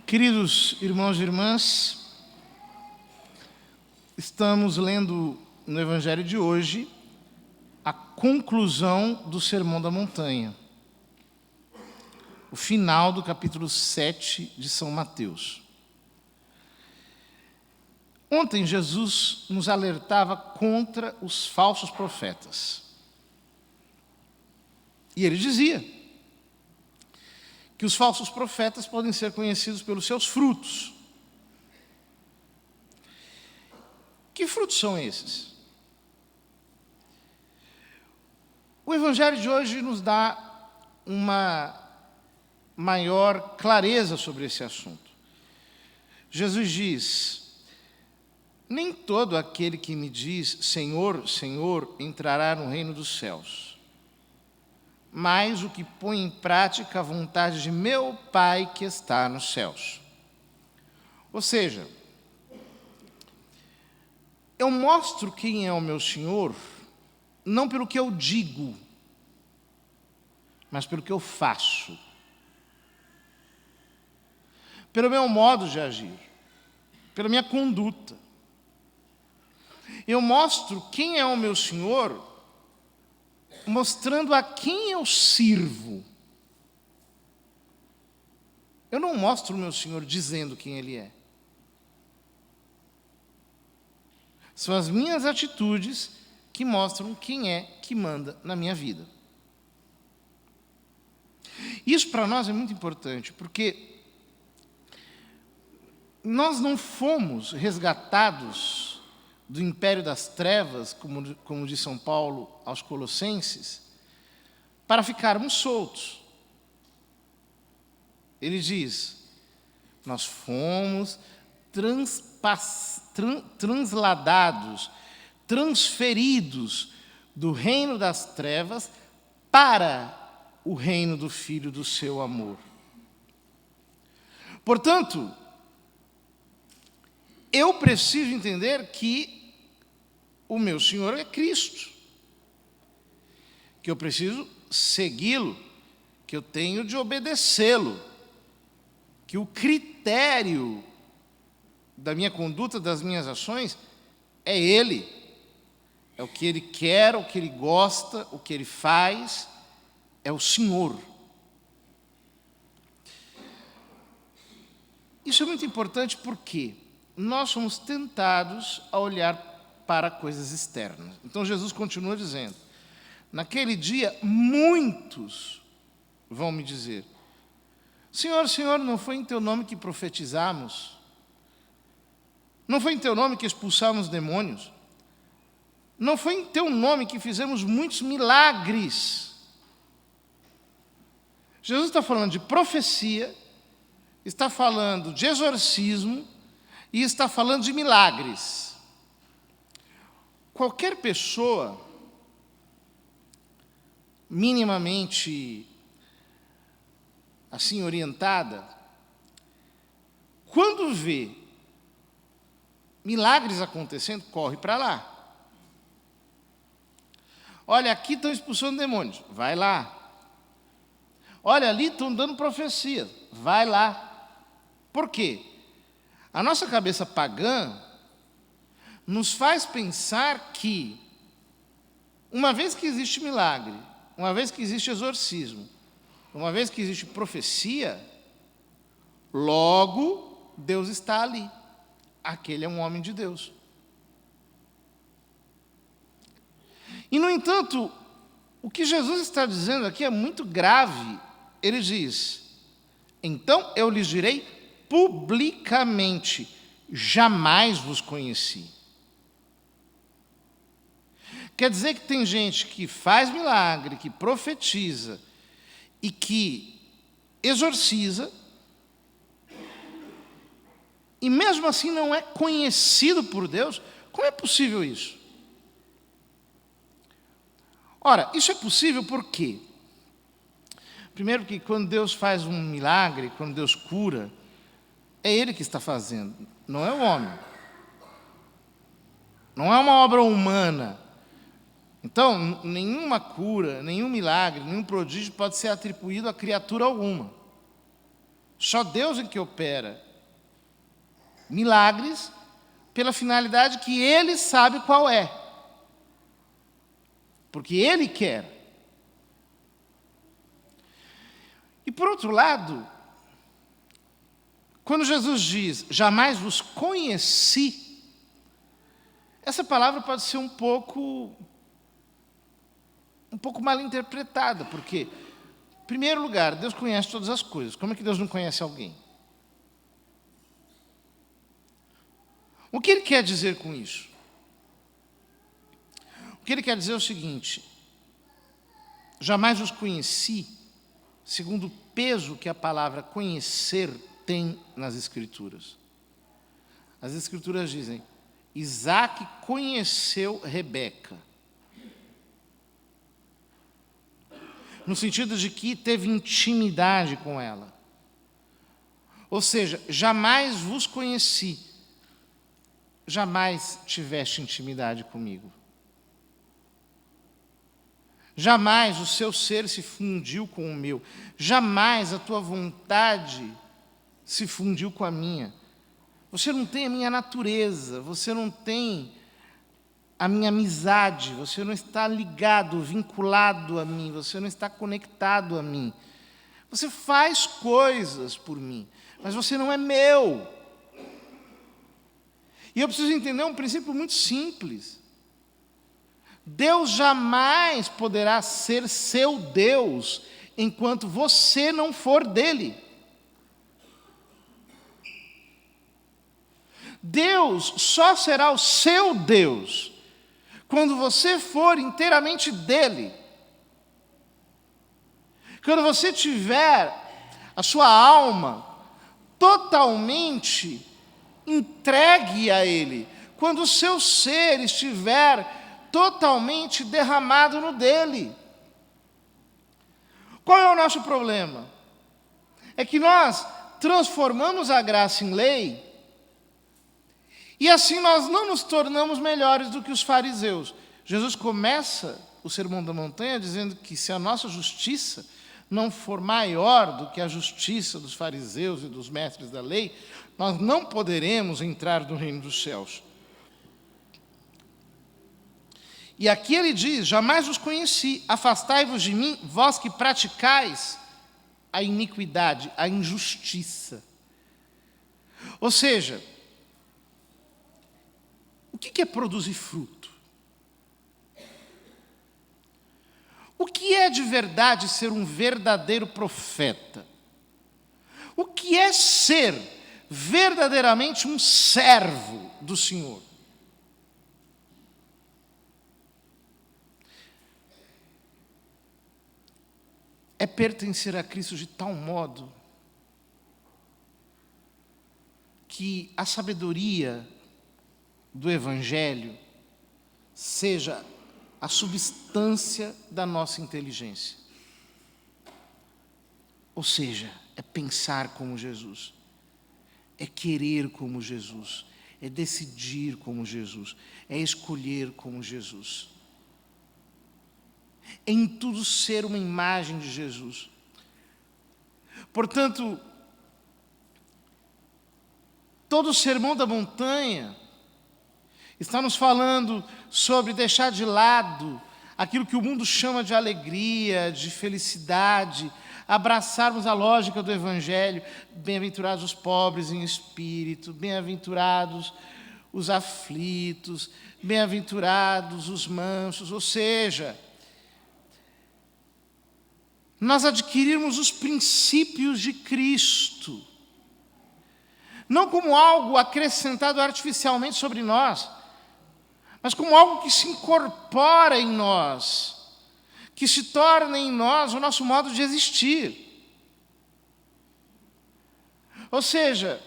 Queridos irmãos e irmãs, estamos lendo no Evangelho de hoje a conclusão do Sermão da Montanha, o final do capítulo 7 de São Mateus. Ontem Jesus nos alertava contra os falsos profetas. E ele dizia que os falsos profetas podem ser conhecidos pelos seus frutos. Que frutos são esses? O Evangelho de hoje nos dá uma maior clareza sobre esse assunto. Jesus diz: nem todo aquele que me diz Senhor, Senhor, entrará no reino dos céus, mas o que põe em prática a vontade de meu Pai que está nos céus. Ou seja, eu mostro quem é o meu Senhor, não pelo que eu digo, mas pelo que eu faço, pelo meu modo de agir, pela minha conduta. Eu mostro quem é o meu Senhor mostrando a quem eu sirvo. Eu não mostro o meu Senhor dizendo quem Ele é. São as minhas atitudes que mostram quem é que manda na minha vida. Isso para nós é muito importante, porque nós não fomos resgatados do império das trevas, como diz São Paulo aos Colossenses, para ficarmos soltos. Ele diz: nós fomos transladados, transferidos do reino das trevas para o reino do Filho do seu amor. Portanto, eu preciso entender que o meu Senhor é Cristo, que eu preciso segui-lo, que eu tenho de obedecê-lo, que o critério da minha conduta, das minhas ações, é Ele. É o que Ele quer, o que Ele gosta, o que Ele faz, é o Senhor. Isso é muito importante porque nós somos tentados a olhar para coisas externas. Então Jesus continua dizendo: naquele dia muitos vão me dizer: Senhor, Senhor, não foi em teu nome que profetizamos? Não foi em teu nome que expulsamos demônios? Não foi em teu nome que fizemos muitos milagres? Jesus está falando de profecia, está falando de exorcismo e está falando de milagres. Qualquer pessoa minimamente assim orientada, quando vê milagres acontecendo, corre para lá. Olha, aqui estão expulsando demônios, vai lá. Olha, ali estão dando profecia, vai lá. Por quê? A nossa cabeça pagã nos faz pensar que, uma vez que existe milagre, uma vez que existe exorcismo, uma vez que existe profecia, logo Deus está ali. Aquele é um homem de Deus. E, no entanto, o que Jesus está dizendo aqui é muito grave. Ele diz: então eu lhes direi publicamente, jamais vos conheci. Quer dizer que tem gente que faz milagre, que profetiza e que exorciza, e mesmo assim não é conhecido por Deus. Como é possível isso? Ora, isso é possível por quê? Primeiro que quando Deus faz um milagre, quando Deus cura, é Ele que está fazendo, não é o homem. Não é uma obra humana. Então, nenhuma cura, nenhum milagre, nenhum prodígio pode ser atribuído a criatura alguma. Só Deus é que opera milagres pela finalidade que Ele sabe qual é. Porque Ele quer. E por outro lado, quando Jesus diz, jamais vos conheci, essa palavra pode ser um pouco mal interpretada, porque, em primeiro lugar, Deus conhece todas as coisas. Como é que Deus não conhece alguém? O que Ele quer dizer com isso? O que Ele quer dizer é o seguinte: jamais os conheci, segundo o peso que a palavra conhecer tem nas Escrituras. As Escrituras dizem, Isaac conheceu Rebeca. No sentido de que teve intimidade com ela. Ou seja, jamais vos conheci, jamais tiveste intimidade comigo. Jamais o seu ser se fundiu com o meu. Jamais a tua vontade se fundiu com a minha. Você não tem a minha natureza, você não tem a minha amizade, você não está ligado, vinculado a mim, você não está conectado a mim. Você faz coisas por mim, mas você não é meu. E eu preciso entender um princípio muito simples. Deus jamais poderá ser seu Deus enquanto você não for dele. Deus só será o seu Deus quando você for inteiramente dele. Quando você tiver a sua alma totalmente entregue a ele. Quando o seu ser estiver totalmente derramado no dele. Qual é o nosso problema? É que nós transformamos a graça em lei e assim nós não nos tornamos melhores do que os fariseus. Jesus começa o Sermão da Montanha dizendo que se a nossa justiça não for maior do que a justiça dos fariseus e dos mestres da lei, nós não poderemos entrar no reino dos céus. E aqui ele diz, jamais os conheci, afastai-vos de mim, vós que praticais a iniquidade, a injustiça. Ou seja, o que é produzir fruto? O que é de verdade ser um verdadeiro profeta? O que é ser verdadeiramente um servo do Senhor? É pertencer a Cristo de tal modo que a sabedoria do Evangelho seja a substância da nossa inteligência. Ou seja, é pensar como Jesus, é querer como Jesus, é decidir como Jesus, é escolher como Jesus. É em tudo ser uma imagem de Jesus. Portanto, todo o Sermão da Montanha está nos falando sobre deixar de lado aquilo que o mundo chama de alegria, de felicidade, abraçarmos a lógica do Evangelho. Bem-aventurados os pobres em espírito, bem-aventurados os aflitos, bem-aventurados os mansos, ou seja, nós adquirirmos os princípios de Cristo, não como algo acrescentado artificialmente sobre nós, mas como algo que se incorpora em nós, que se torna em nós o nosso modo de existir. Ou seja,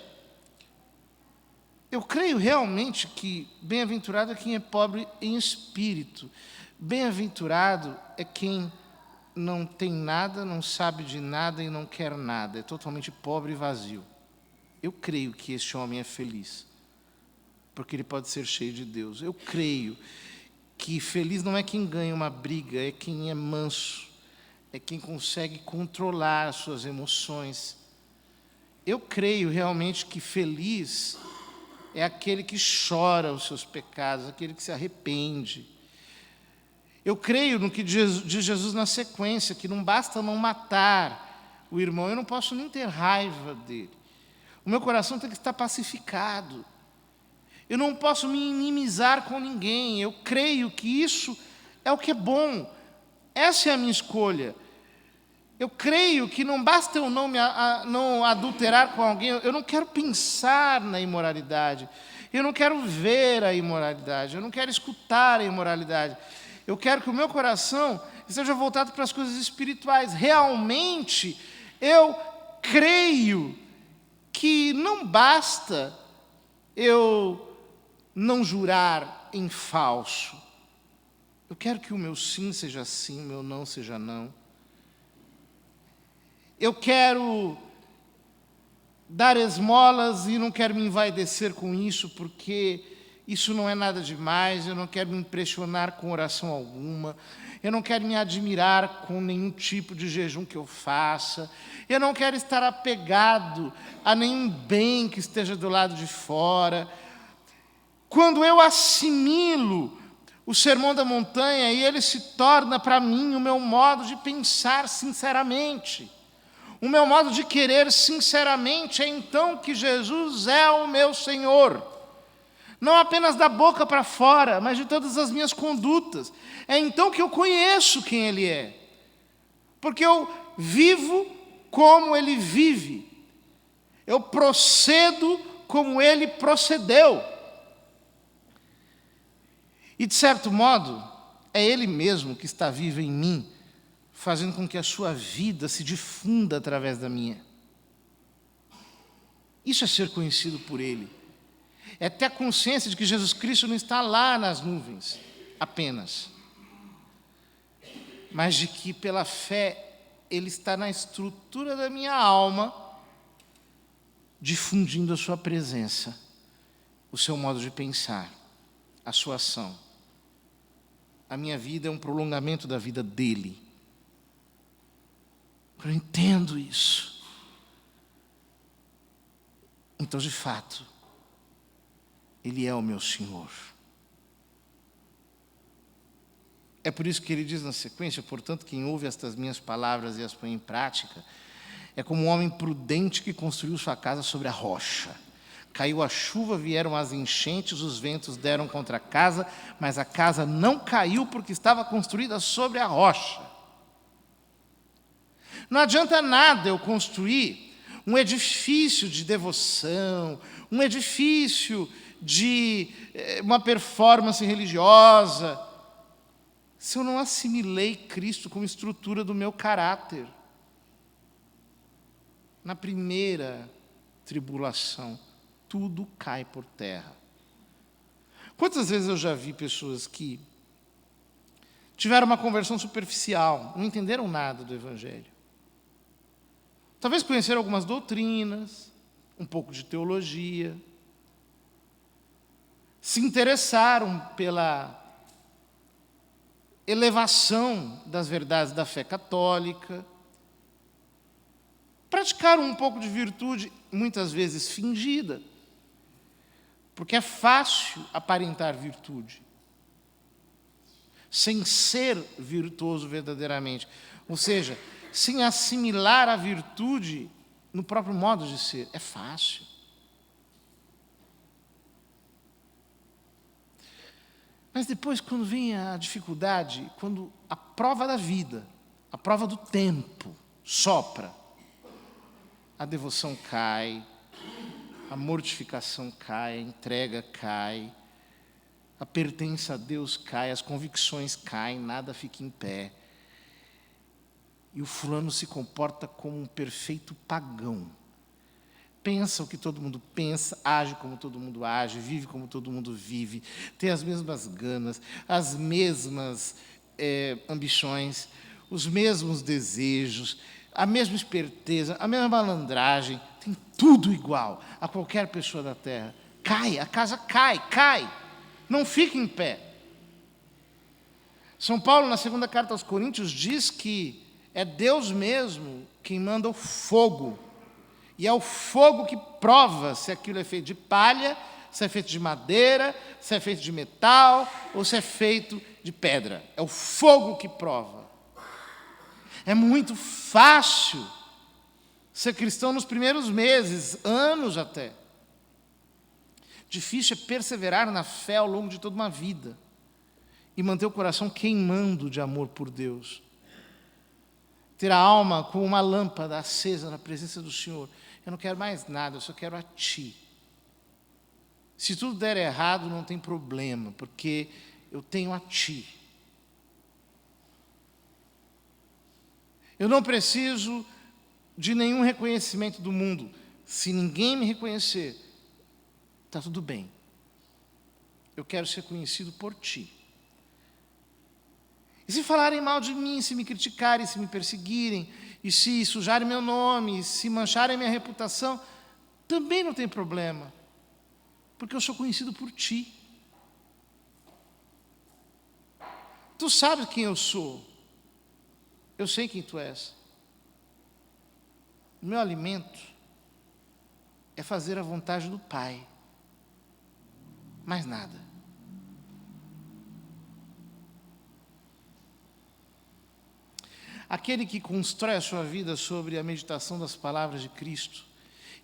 eu creio realmente que bem-aventurado é quem é pobre em espírito, bem-aventurado é quem não tem nada, não sabe de nada e não quer nada, é totalmente pobre e vazio. Eu creio que este homem é feliz, porque ele pode ser cheio de Deus. Eu creio que feliz não é quem ganha uma briga, é quem é manso, é quem consegue controlar as suas emoções. Eu creio realmente que feliz é aquele que chora os seus pecados, aquele que se arrepende. Eu creio no que diz Jesus na sequência, que não basta não matar o irmão, eu não posso nem ter raiva dele. O meu coração tem que estar pacificado. Eu não posso me inimizar com ninguém. Eu creio que isso é o que é bom. Essa é a minha escolha. Eu creio que não basta eu não adulterar com alguém, eu não quero pensar na imoralidade, eu não quero ver a imoralidade, eu não quero escutar a imoralidade. Eu quero que o meu coração esteja voltado para as coisas espirituais. Realmente, eu creio que não basta eu não jurar em falso. Eu quero que o meu sim seja sim, o meu não seja não. Eu quero dar esmolas e não quero me envaidecer com isso, porque isso não é nada demais. Eu não quero me impressionar com oração alguma. Eu não quero me admirar com nenhum tipo de jejum que eu faça. Eu não quero estar apegado a nenhum bem que esteja do lado de fora. Quando eu assimilo o Sermão da Montanha, e ele se torna para mim o meu modo de pensar sinceramente, o meu modo de querer sinceramente, é então que Jesus é o meu Senhor. Não apenas da boca para fora, mas de todas as minhas condutas. É então que eu conheço quem Ele é. Porque eu vivo como Ele vive. Eu procedo como Ele procedeu. E, de certo modo, é Ele mesmo que está vivo em mim, fazendo com que a sua vida se difunda através da minha. Isso é ser conhecido por Ele. É ter a consciência de que Jesus Cristo não está lá nas nuvens, apenas. Mas de que, pela fé, Ele está na estrutura da minha alma, difundindo a sua presença, o seu modo de pensar, a sua ação. A minha vida é um prolongamento da vida dEle. Eu entendo isso. Então, de fato, Ele é o meu Senhor. É por isso que ele diz na sequência: portanto, quem ouve estas minhas palavras e as põe em prática, é como um homem prudente que construiu sua casa sobre a rocha. Caiu a chuva, vieram as enchentes, os ventos deram contra a casa, mas a casa não caiu porque estava construída sobre a rocha. Não adianta nada eu construir um edifício de devoção, um edifício de uma performance religiosa, se eu não assimilei Cristo como estrutura do meu caráter. Na primeira tribulação, tudo cai por terra. Quantas vezes eu já vi pessoas que tiveram uma conversão superficial, não entenderam nada do Evangelho. Talvez conheceram algumas doutrinas, um pouco de teologia, se interessaram pela elevação das verdades da fé católica, praticaram um pouco de virtude, muitas vezes fingida, porque é fácil aparentar virtude, sem ser virtuoso verdadeiramente. Ou seja, sem assimilar a virtude no próprio modo de ser. É fácil. Mas depois, quando vem a dificuldade, quando a prova da vida, a prova do tempo, sopra, a devoção cai, a mortificação cai, a entrega cai, a pertença a Deus cai, as convicções caem, nada fica em pé. E o fulano se comporta como um perfeito pagão. Pensa o que todo mundo pensa, age como todo mundo age, vive como todo mundo vive, tem as mesmas ganas, as mesmas ambições, os mesmos desejos, a mesma esperteza, a mesma malandragem, tem tudo igual a qualquer pessoa da terra. Cai, a casa cai, não fica em pé. São Paulo, na segunda carta aos Coríntios, diz que é Deus mesmo quem manda o fogo E é o fogo que prova se aquilo é feito de palha, se é feito de madeira, se é feito de metal ou se é feito de pedra. É o fogo que prova. É muito fácil ser cristão nos primeiros meses, anos até. Difícil é perseverar na fé ao longo de toda uma vida e manter o coração queimando de amor por Deus. Ter a alma como uma lâmpada acesa na presença do Senhor. Eu não quero mais nada, eu só quero a Ti. Se tudo der errado, não tem problema, porque eu tenho a Ti. Eu não preciso de nenhum reconhecimento do mundo. Se ninguém me reconhecer, está tudo bem. Eu quero ser conhecido por Ti. E se falarem mal de mim, se me criticarem, se me perseguirem, e se sujarem meu nome, e se mancharem minha reputação, também não tem problema, porque eu sou conhecido por Ti. Tu sabes quem eu sou. Eu sei quem Tu és. O meu alimento é fazer a vontade do Pai. Mais nada. Aquele que constrói a sua vida sobre a meditação das palavras de Cristo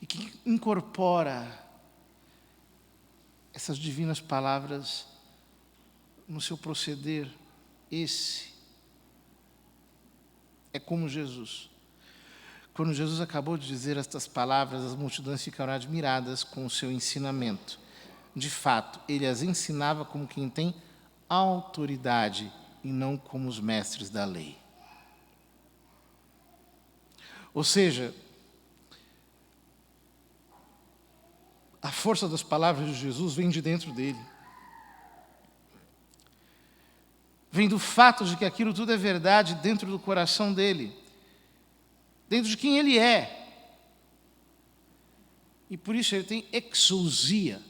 e que incorpora essas divinas palavras no seu proceder, esse é como Jesus. Quando Jesus acabou de dizer estas palavras, as multidões ficaram admiradas com o seu ensinamento. De fato, ele as ensinava como quem tem autoridade e não como os mestres da lei. Ou seja, a força das palavras de Jesus vem de dentro dele. Vem do fato de que aquilo tudo é verdade dentro do coração dele. Dentro de quem ele é. E por isso ele tem exousia,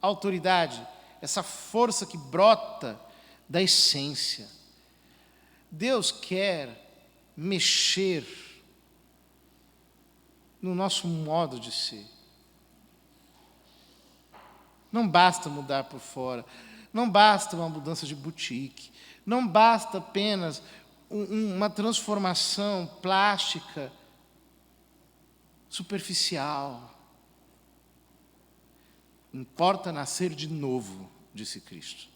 autoridade, essa força que brota da essência. Deus quer mexer no nosso modo de ser. Não basta mudar por fora, não basta uma mudança de boutique, não basta apenas uma transformação plástica, superficial. Importa nascer de novo, disse Cristo.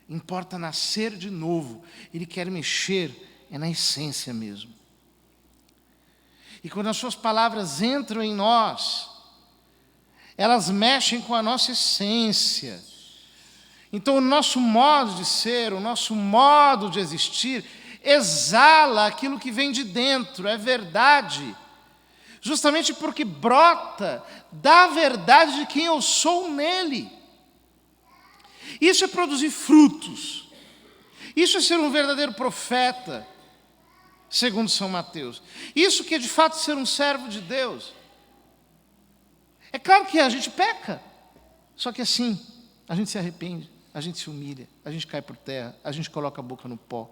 Importa nascer de novo. Ele quer mexer, é na essência mesmo. E quando as suas palavras entram em nós, elas mexem com a nossa essência. Então o nosso modo de ser, o nosso modo de existir, exala aquilo que vem de dentro, é verdade. Justamente porque brota da verdade de quem eu sou nele. Isso é produzir frutos. Isso é ser um verdadeiro profeta, segundo São Mateus. Isso que é de fato ser um servo de Deus. É claro que a gente peca, só que assim, a gente se arrepende, a gente se humilha, a gente cai por terra, a gente coloca a boca no pó,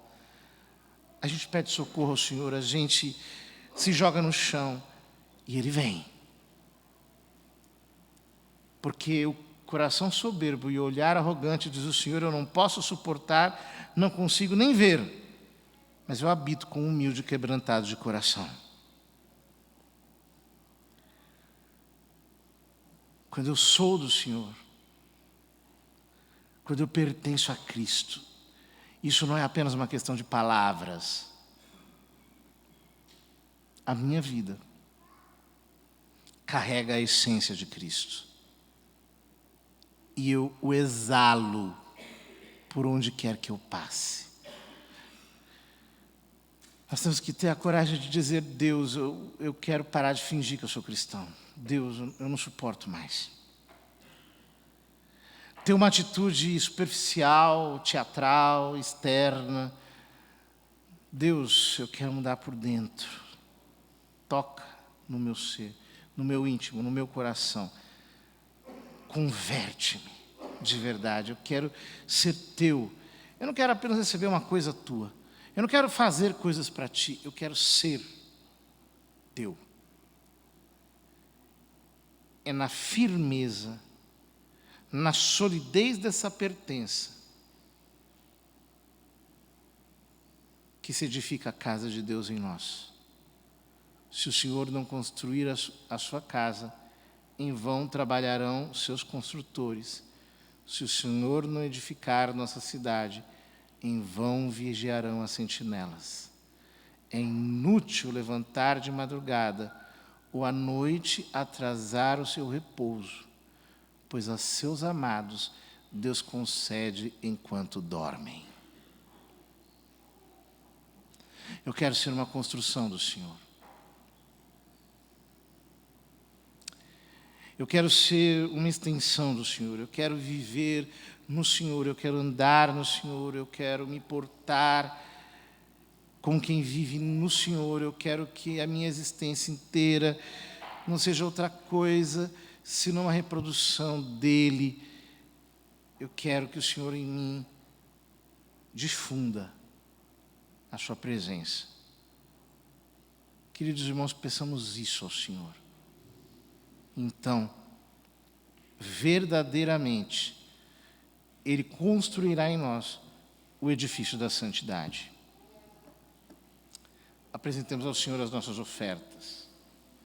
a gente pede socorro ao Senhor, a gente se joga no chão e Ele vem. Porque o coração soberbo e o olhar arrogante, diz o Senhor, eu não posso suportar, não consigo nem ver, mas eu habito com humilde e quebrantado de coração. Quando eu sou do Senhor, quando eu pertenço a Cristo, isso não é apenas uma questão de palavras. A minha vida carrega a essência de Cristo. E eu o exalo por onde quer que eu passe. Nós temos que ter a coragem de dizer, Deus, eu quero parar de fingir que eu sou cristão. Deus, eu não suporto mais. Ter uma atitude superficial, teatral, externa. Deus, eu quero mudar por dentro. Toca no meu ser, no meu íntimo, no meu coração. Converte-me de verdade. Eu quero ser teu. Eu não quero apenas receber uma coisa tua. Eu não quero fazer coisas para ti. Eu quero ser teu. é na firmeza, na solidez dessa pertença, que se edifica a casa de Deus em nós. Se o Senhor não construir a sua casa, em vão trabalharão seus construtores. Se o Senhor não edificar nossa cidade, em vão vigiarão as sentinelas. É inútil levantar de madrugada ou à noite atrasar o seu repouso, pois a seus amados Deus concede enquanto dormem. Eu quero ser uma construção do Senhor. Eu quero ser uma extensão do Senhor. Eu quero viver no Senhor. Eu quero andar no Senhor. Eu quero me portar com quem vive no Senhor. Eu quero que a minha existência inteira não seja outra coisa senão uma reprodução dEle. Eu quero que o Senhor em mim difunda a sua presença. Queridos irmãos, peçamos isso ao Senhor. Então, verdadeiramente, Ele construirá em nós o edifício da santidade. Apresentemos ao Senhor as nossas ofertas.